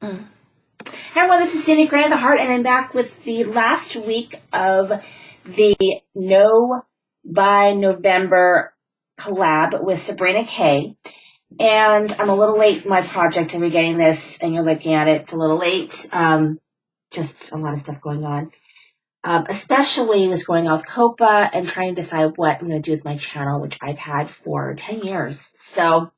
Hi everyone, this is Cindy Creating the Heart, and I'm back with the last week of the No by November collab with Sabrina K. And I'm a little late in my project, and we're getting this, and you're looking at it, it's a little late. Just a lot of stuff going on. Especially was going off COPA and trying to decide what I'm going to do with my channel, which I've had for 10 years. So,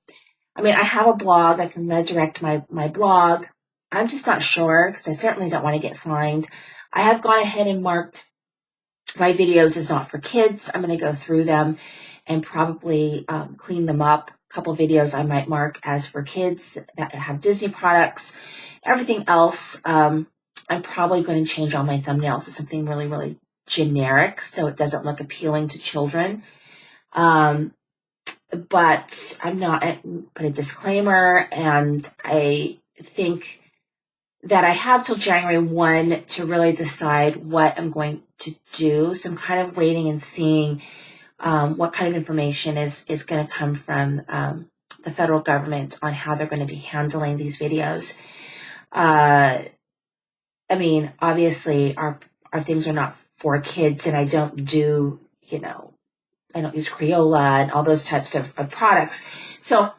I mean, I have a blog. I can resurrect my blog. I'm just not sure because I certainly don't want to get fined. I have gone ahead and marked my videos as not for kids. I'm going to go through them and probably clean them up. A couple videos I might mark as for kids that have Disney products. Everything else, I'm probably going to change all my thumbnails to something really, really generic so it doesn't look appealing to children. But I'm not, put a disclaimer, and I think that I have till January 1 to really decide what I'm going to do. So I'm kind of waiting and seeing what kind of information is going to come from the federal government on how they're going to be handling these videos. I mean, obviously, our things are not for kids, and I don't do, I don't use Crayola and all those types of products. So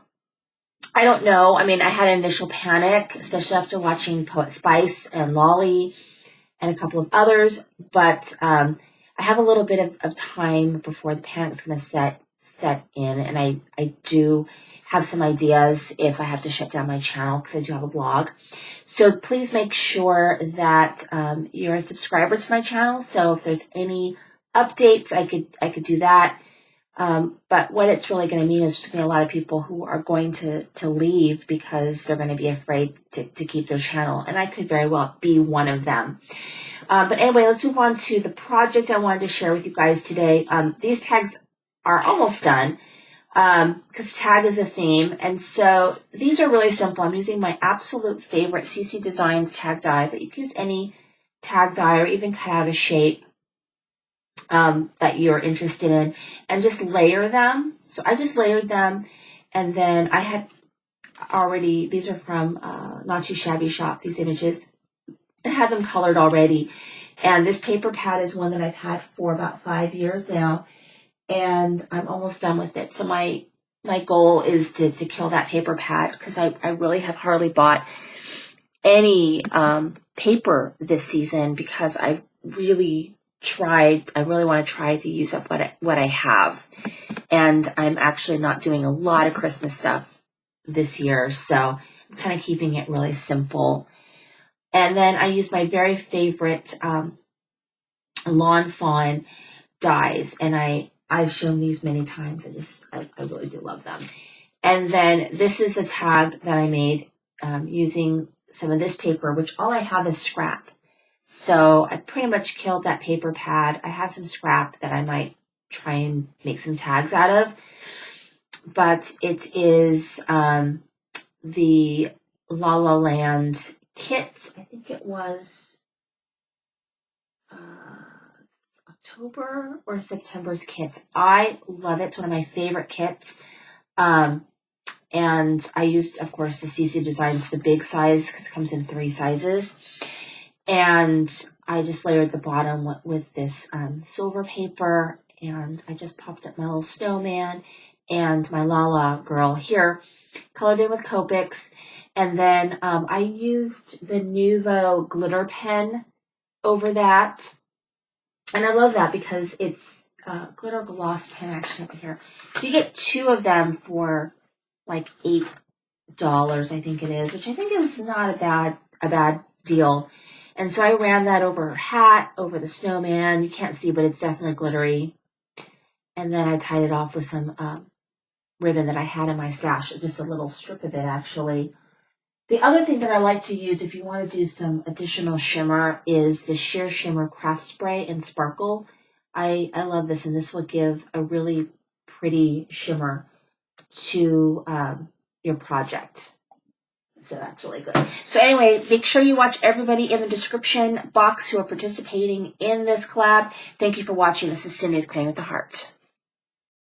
I don't know. I mean, I had an initial panic, especially after watching Poet Spice and Lolly and a couple of others. But I have a little bit of time before the panic is going to set in. And I do have some ideas if I have to shut down my channel because I do have a blog. So please make sure that you're a subscriber to my channel. So if there's any updates, I could do that. But what it's really going to mean is just going to be a lot of people who are going to leave because they're going to be afraid to keep their channel. And I could very well be one of them. But anyway, let's move on to the project I wanted to share with you guys today. These tags are almost done because tag is a theme. And so these are really simple. I'm using my absolute favorite CC Designs tag die, but you can use any tag die or even cut out a shape that you're interested in, and just layer them. So I just layered them, and then I had already, these are from Not Too Shabby Shop, these images. I had them colored already, and this paper pad is one that I've had for about 5 years now, and I'm almost done with it. So my goal is to kill that paper pad because I really have hardly bought any paper this season because I've really I really want to try to use up what I have. And I'm actually not doing a lot of Christmas stuff this year, so I'm kind of keeping it really simple. And then I use my very favorite Lawn Fawn dies, and I've shown these many times. I really do love them. And then this is a tag that I made using some of this paper, which all I have is scrap. So I pretty much killed that paper pad. I have some scrap that I might try and make some tags out of. But it is the La La Land kits. I think it was October or September's kits. I love it. It's one of my favorite kits. And I used, of course, the CC Designs, the big size, because it comes in 3 sizes. And I just layered the bottom with this silver paper, and I just popped up my little snowman and my Lala girl here, colored in with Copics. And then I used the Nuvo glitter pen over that. And I love that because it's glitter gloss pen actually up here. So you get 2 of them for like $8, I think it is, which I think is not a bad deal. And so I ran that over her hat, over the snowman. You can't see, but it's definitely glittery. And then I tied it off with some ribbon that I had in my stash, just a little strip of it, actually. The other thing that I like to use if you want to do some additional shimmer is the Sheer Shimmer Craft Spray in Sparkle. I love this, and this will give a really pretty shimmer to your project. So that's really good. So anyway, make sure you watch everybody in the description box who are participating in this collab. Thank you for watching. This is Cindy with Creating with the Heart.